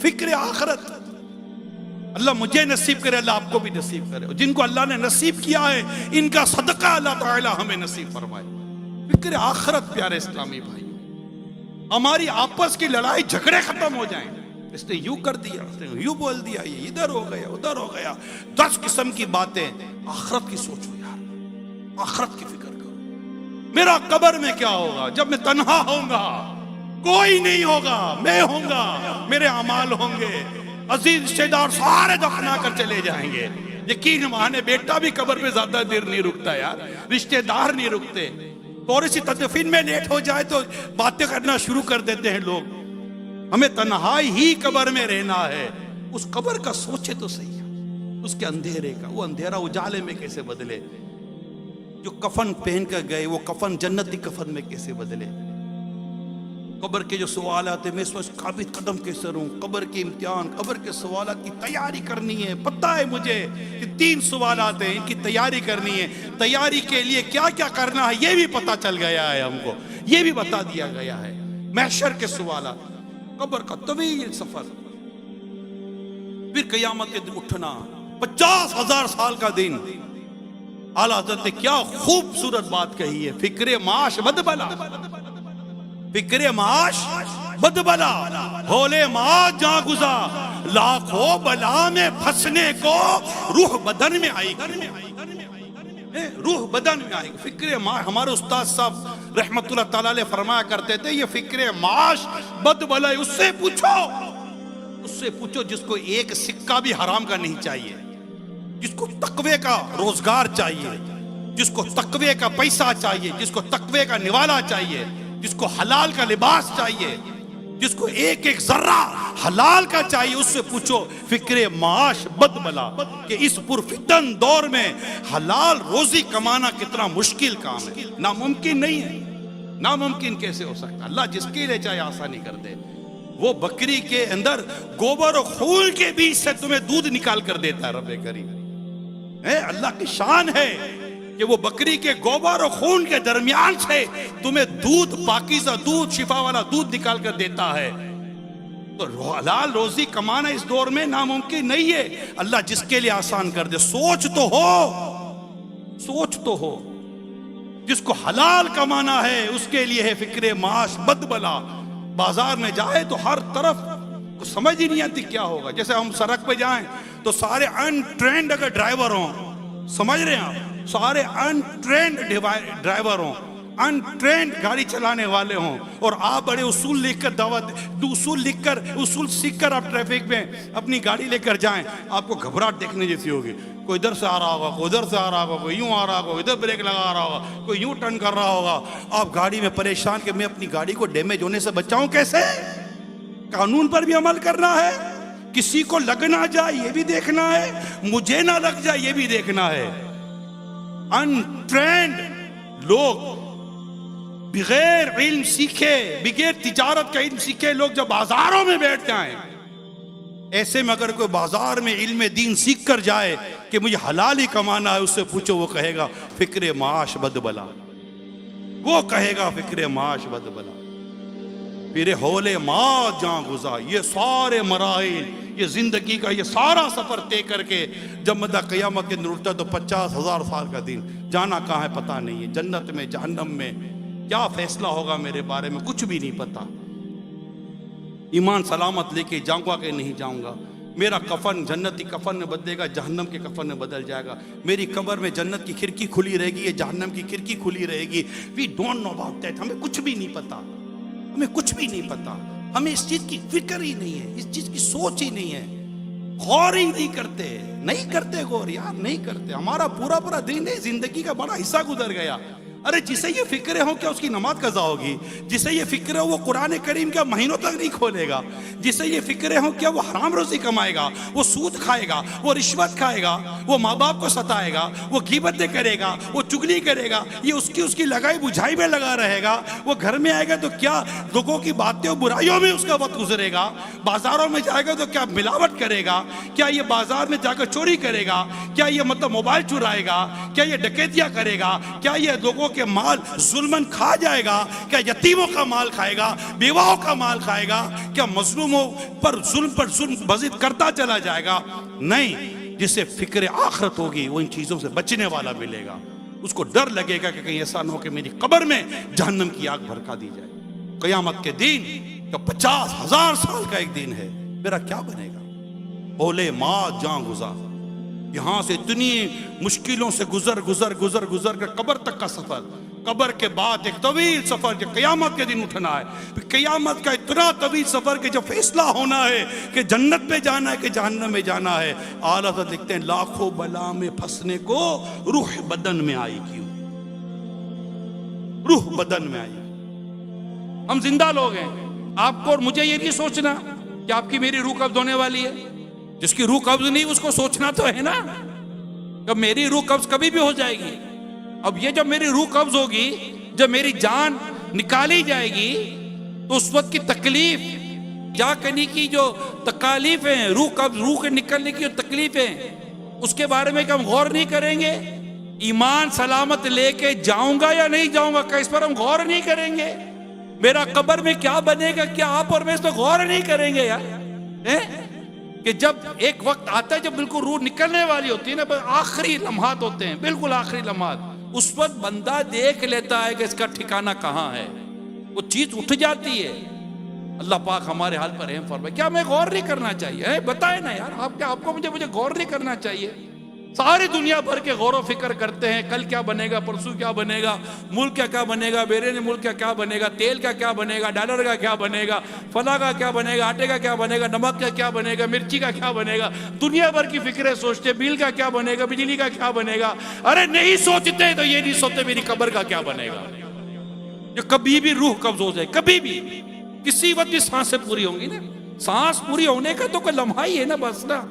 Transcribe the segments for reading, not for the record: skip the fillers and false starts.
फिक्र आखिरत। अल्लाह मुझे नसीब करे, अल्लाह आपको भी नसीब करे। जिनको अल्लाह ने नसीब किया है इनका सदका अल्लाह ताला हमें नसीब फरमाए। फिक्र आखिरत प्यारे इस्लामी भाई, हमारी आपस की लड़ाई झगड़े खत्म हो जाएं। इसने यूं कर दिया, उसने यूं बोल दिया, ये इधर हो गया उधर हो गया, 10 किस्म की बातें। आखिरत की सोचो यार, आखिरत की फिक्र करो। मेरा कब्र में क्या होगा जब मैं तन्हा होऊंगा, कोई नहीं होगा, मैं होऊंगा, मेरे अमाल होंगे, अजीज रिश्तेदार सारे दफना कर चले जाएंगे। यकीन माने बेटा भी कब्र पे ज्यादा देर नहीं रुकता यार, रिश्तेदार नहीं रुकते। थोड़ी सी तदफीन में लेट हो जाए तो बातें करना शुरू कर देते हैं लोग। हमें तन्हाई ही कब्र में रहना है। उस कब्र का सोचे तो सही है, उसके अंधेरे का, वो अंधेरा उजाले में कैसे बदले। जो कफन पहन कर गए वो कफन जन्नती कफन में कैसे बदले। कब्र के जो सवाल आते मैं इस वक्त काबिज कदम कैसे रहूं, कब्र के इम्तिहान, कब्र के सवाल की तैयारी करनी है। पता है मुझे कि 3 सवाल आते हैं, इनकी तैयारी करनी है। तैयारी के लिए क्या क्या करना है ये भी पता चल गया है हमको, ये भी बता दिया गया है। महशर के सवाल, कब्र का तवील सफर, फिर क़यामत के दिन उठना, 50,000 साल का दिन। आला हज़रत ने क्या खूबसूरत बात कही है, फिक्रे माश बदबला, फिक्रे माश बदबला, होले माश जहां गुजा, लाखों बला में फंसने को रूह बदन में आएगी, रूह बदन में आएगी। फिक्रे माश, हमारे उस्ताद साहब रहमतुल्लाह ताला अलैह फरमाया करते थे, ये फिक्रे माश बदबला, उससे पूछो जिसको एक सिक्का भी हराम का नहीं चाहिए, जिसको तकवे का रोजगार चाहिए, जिसको तकवे का पैसा चाहिए, जिसको तकवे का निवाला चाहिए, जिसको हलाल का लिबास चाहिए, जिसको एक एक जर्रा हलाल का चाहिए, उससे पूछो फिक्रे माश बदबला कि इस पुरफितन दौर में हलाल रोजी कमाना कितना मुश्किल काम है, नामुमकिन नहीं है। नामुमकिन कैसे हो सकता, अल्लाह जिसके लिए चाहे आसानी कर दे। वो बकरी के अंदर गोबर और खून के बीच से तुम्हें दूध निकाल कर देता है रब्बे करीम है। अल्लाह की शान है कि वो बकरी के गोबर और खून के दरमियान से तुम्हें दूध, पाकीज़ा दूध, शिफा वाला दूध निकाल कर देता है। तो हलाल रोजी कमाना इस दौर में नामुमकिन नहीं है। अल्लाह जिसके लिए आसान कर दे, सोच तो हो, सोच तो हो। जिसको हलाल कमाना है उसके लिए है फिक्रे माश बदबला। बाजार में जाए तो हर तरफ को समझ ही नहीं आती क्या होगा। जैसे हम सड़क पे जाएं तो सारे अनट्रेंड अगर ड्राइवर हों, समझ रहे हैं आप, सारे अनट्रेंड ड्राइवर हों, अनट्रेंड गाड़ी चलाने वाले हों, और आप बड़े उसूल सीख कर आप ट्रैफिक में अपनी गाड़ी लेकर जाएं, आपको घबराहट देखने जैसी होगी। कोई इधर से आ रहा होगा, कोई उधर से आ रहा होगा, कोई यूं आ रहा होगा, इधर ब्रेक लगा रहा होगा, कोई यूं टर्न कर रहा होगा। आप गाड़ी में परेशान कि मैं अपनी गाड़ी को डैमेज होने से बचाऊं कैसे। कानून पर भी अमल करना है, किसी को लग ना जाए ये भी देखना है, मुझे ना लग जाए ये भी देखना है। अनट्रेंड लोग, बगैर इल्म सीखे, बगैर तिजारत का इल्म सीखे लोग जब बाजारों में बैठ जाएं, ऐसे में अगर कोई बाजार में इल्म दीन सीख कर जाए कि मुझे हलाल ही कमाना है, उससे पूछो, वो कहेगा फिक्रे माश बदबला, वो कहेगा फिक्रे माश बदबला। फिर होले माँ जहां गुजा, ये सारे मराइल, ये जिंदगी का ये सारा सफर तय करके जब मदा क़यामत के दिन उठता तो 50,000 साल का दिन, जाना कहाँ है पता नहीं है, जन्नत में जहन्नम में, क्या फैसला होगा मेरे बारे में कुछ भी नहीं पता। ईमान सलामत लेके जाऊंगा कि नहीं जाऊंगा, मेरा कफन जन्नती कफन में बदलेगा, जहन्नम के कफन में बदल जाएगा, मेरी कब्र में जन्नत की खिड़की खुली रहेगी या जहन्नम की खिड़की खुली रहेगी। We don't know about that, हमें कुछ भी नहीं पता, हमें कुछ भी नहीं पता, हमें इस चीज की फिक्र ही नहीं है, इस चीज की सोच ही नहीं है, गौर ही नहीं करते गौर यार, नहीं करते। हमारा पूरा दिन है, जिंदगी का बड़ा हिस्सा गुजर गया। अरे जिसे ये फिक्र हो क्या उसकी नमाज कज़ा होगी, जिसे ये फिक्र हो वो कुरान करीम क्या महीनों तक नहीं खोलेगा, जिसे ये फिक्र हो क्या वो हराम रोजी कमाएगा, वो सूद खाएगा, वो रिश्वत खाएगा, वो माँ बाप को सताएगा, वो गीबतें करेगा, वो चुगली करेगा, ये उसकी लगाई बुझाई में लगा रहेगा। वो घर में आएगा तो क्या लोगों की बातें और बुराइयों में उसका वक्त गुजरेगा, बाजारों में जाएगा तो क्या मिलावट करेगा, क्या ये बाजार में जाकर चोरी करेगा, क्या ये मतलब मोबाइल चुराएगा, क्या ये डकैतियाँ करेगा, क्या ये लोगों के माल जुल्मन खा जाएगा? क्या यतीमों का माल खाएगा, बेवाओं का माल खाएगा? क्या मजलूमों पर जुल्म मजीद करता चला जाएगा? नहीं, जिसे फिक्र आखिरत होगी वो इन चीजों से बचने वाला मिलेगा। उसको डर लगेगा कि कहीं ऐसा ना हो कि मेरी कब्र में जहन्नम की आग भड़का दी जाए। क़यामत के दिन तो 50,000 साल का एक दिन है, मेरा क्या बनेगा? बोले माँ जान गुजार, यहां से इतनी मुश्किलों से गुजर कर कब्र तक का सफर, कब्र के बाद एक तवील सफर जो क़यामत के दिन उठना है। क़यामत का इतना तवील सफर कि जब फैसला होना है कि जन्नत में जाना है कि जहन्नम में जाना है। आला हज़रत लिखते हैं लाखों बला में फंसने को रूह बदन में आई, क्यों? रूह बदन में आई। हम जिंदा लोग हैं, आपको और मुझे ये नहीं सोचना कि आपकी मेरी रूह कब्ज होने वाली है। जिसकी रूह कब्ज नहीं उसको सोचना तो है ना, कब मेरी रूह कब्ज कभी भी हो जाएगी। अब ये जब मेरी रूह कब्ज होगी, जब मेरी जान निकाली जाएगी, तो उस वक्त की तकलीफ जा करने की जो तकालीफ है, रूह के निकलने की जो तकलीफ है, उसके बारे में हम गौर नहीं करेंगे। ईमान सलामत लेके जाऊंगा या नहीं जाऊंगा, क्या इस पर हम गौर नहीं करेंगे? मेरा कब्र में क्या बनेगा, क्या आप और मैं इस पर गौर नहीं करेंगे यार? कि जब एक वक्त आता है जब बिल्कुल रूह निकलने वाली होती है ना, आखिरी लम्हात होते हैं, बिल्कुल आखिरी लम्हात, उस वक्त बंदा देख लेता है कि इसका ठिकाना कहाँ है, वो चीज उठ जाती है। अल्लाह पाक हमारे हाल पर रहम फरमाए। क्या हमें गौर नहीं करना चाहिए? बताए ना यार, आप क्या, आपको मुझे गौर नहीं करना चाहिए? सारी दुनिया भर के गौर फिक्र करते हैं, कल क्या बनेगा, परसों क्या बनेगा, मुल्क का क्या बनेगा, बेरे मुल्क का क्या बनेगा, तेल का क्या बनेगा, डॉलर का क्या बनेगा, फला का क्या बनेगा, आटे का क्या बनेगा, नमक का क्या बनेगा, मिर्ची का क्या बनेगा। दुनिया भर की फिक्रें सोचते, बिल का क्या बनेगा, बिजली का क्या बनेगा। अरे नहीं सोचते तो ये नहीं सोचते मेरी कब्र का क्या बनेगा। जो कभी भी रूह कब्ज हो जाए, कभी भी किसी वक्त भी सांसें पूरी होंगी ना, सांस पूरी होने का तो कोई लम्हा ही है ना, बस ना।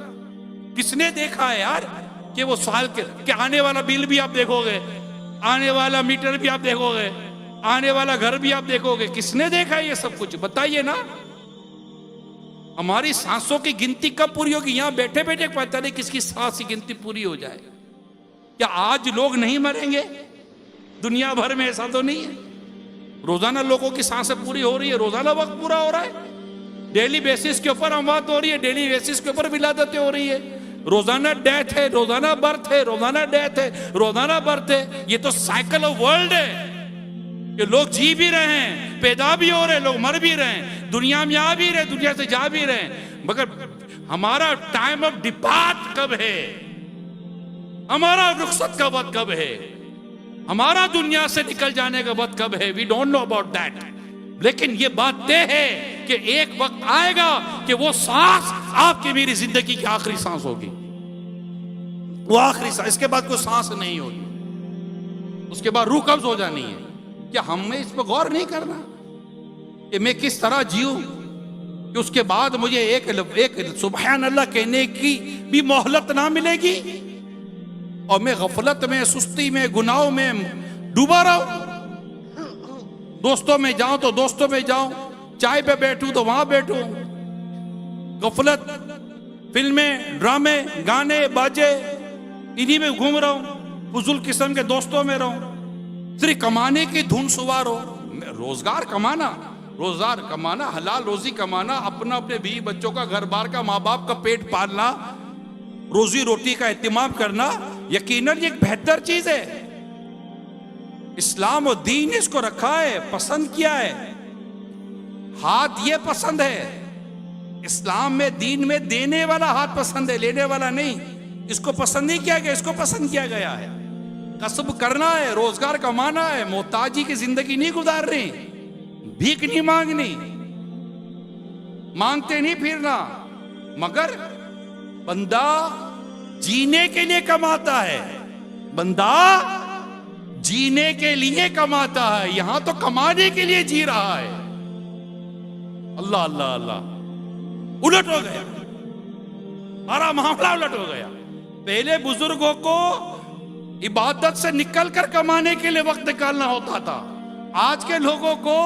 किसने देखा है यार कि वो साल के आने वाला बिल भी आप देखोगे, आने वाला मीटर भी आप देखोगे, आने वाला घर भी आप देखोगे? किसने देखा है ये सब कुछ? बताइए ना। हमारी सांसों की गिनती कब पूरी होगी? यहां बैठे बैठे पता नहीं किसकी सांस की गिनती पूरी हो जाए। क्या आज लोग नहीं मरेंगे? दुनिया भर में ऐसा तो नहीं है। रोजाना लोगों की सांसें पूरी हो रही है, रोजाना वक्त पूरा हो रहा है, डेली बेसिस के ऊपर अमवात हो रही है, डेली बेसिस के ऊपर विलादतें हो रही है, रोजाना डेथ है, रोजाना बर्थ है, रोजाना डेथ है, रोजाना बर्थ है। ये तो साइकिल ऑफ वर्ल्ड है कि लोग जी भी रहे हैं, पैदा भी हो रहे हैं, लोग मर भी रहे हैं, दुनिया में आ भी रहे, दुनिया से जा भी रहे हैं। मगर हमारा टाइम ऑफ डिपार्ट कब है? हमारा रुखसत का वक्त कब है? हमारा दुनिया से निकल जाने का वक्त कब है? We don't know about that. लेकिन ये बात तय है कि एक वक्त आएगा कि वो सांस आपकी मेरी जिंदगी की आखिरी सांस होगी, वो आखिरी सांस, इसके बाद कोई सांस नहीं होगी, उसके बाद रूह कब्ज हो जानी है। क्या हमें इस पर गौर नहीं करना कि मैं किस तरह जीऊं कि उसके बाद मुझे एक सुबहान अल्लाह कहने की भी मोहलत ना मिलेगी और मैं गफलत में, सुस्ती में, गुनाहों में डूबा रहूं? दोस्तों में जाऊं तो दोस्तों में जाऊं, चाय पे बैठूं तो वहां बैठूं, गफलत, फिल्में, ड्रामे, गाने, बाजे, इन्हीं में घूम रहा हूं, फुजुल किस्म के दोस्तों में रहूं, सिर्फ कमाने की धुन सवार हो। रोजगार कमाना, हलाल रोजी कमाना, अपना अपने बीवी बच्चों का, घर बार का, माँ बाप का पेट पालना, रोजी रोटी का एहतिमाम करना यकीनन एक बेहतर चीज है। इस्लाम और दीन इसको रखा है, पसंद किया है। हाथ ये पसंद है, इस्लाम में, दीन में देने वाला हाथ पसंद है, लेने वाला नहीं। इसको पसंद नहीं किया गया, इसको पसंद किया गया है। कसब करना है, रोजगार कमाना है, मोहताजी की जिंदगी नहीं गुजारनी, भीख नहीं मांगनी, मांगते नहीं फिरना। मगर बंदा जीने के लिए कमाता है, बंदा जीने के लिए कमाता है, यहां तो कमाने के लिए जी रहा है। अल्लाह अल्लाह अल्लाह, उलट हो गया, हमारा मामला उलट हो गया। पहले बुजुर्गों को इबादत से निकलकर कमाने के लिए वक्त निकालना होता था। आज के लोगों को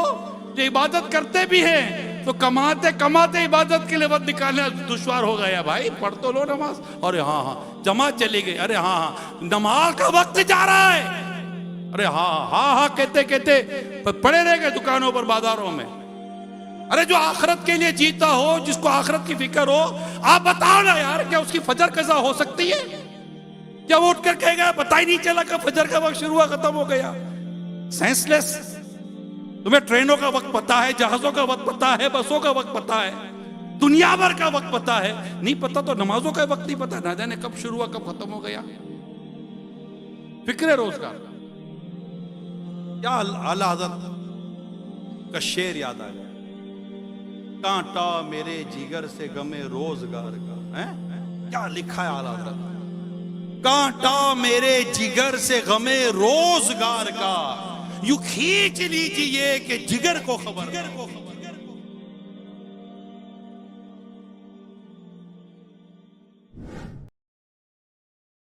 जो इबादत करते भी हैं तो कमाते कमाते इबादत के लिए वक्त निकालना दुश्वार हो गया। भाई पढ़ तो लो नमाज, अरे हाँ हाँ जमात चली गई, अरे हाँ हाँ नमाज का वक्त जा रहा है, अरे हाँ हाँ हाँ कहते कहते पड़े रह गए दुकानों पर, बाजारों में। अरे जो आखिरत के लिए जीता हो, जिसको आखिरत की फिक्र हो, आप बताओ ना यार, क्या उसकी फजर कज़ा हो सकती है? क्या वो उठकर कहेगा पता ही नहीं चला कब फजर का वक्त शुरू हुआ खत्म हो गया? सेंसलेस। तुम्हें ट्रेनों का वक्त पता है, जहाजों का वक्त पता है, बसों का वक्त पता है, दुनिया भर का वक्त पता है। नहीं पता तो नमाजों का वक्त नहीं पता, ना जाने कब शुरू हुआ कब खत्म हो गया। फिक्र रोजगार। क्या आला हज़रत का शेर याद आ गया, कांटा मेरे जिगर से गमे रोजगार का। है क्या लिखा है आला हज़रत? कांटा मेरे जिगर से गमे रोजगार का, यूं खींच लीजिए कि जिगर को खबर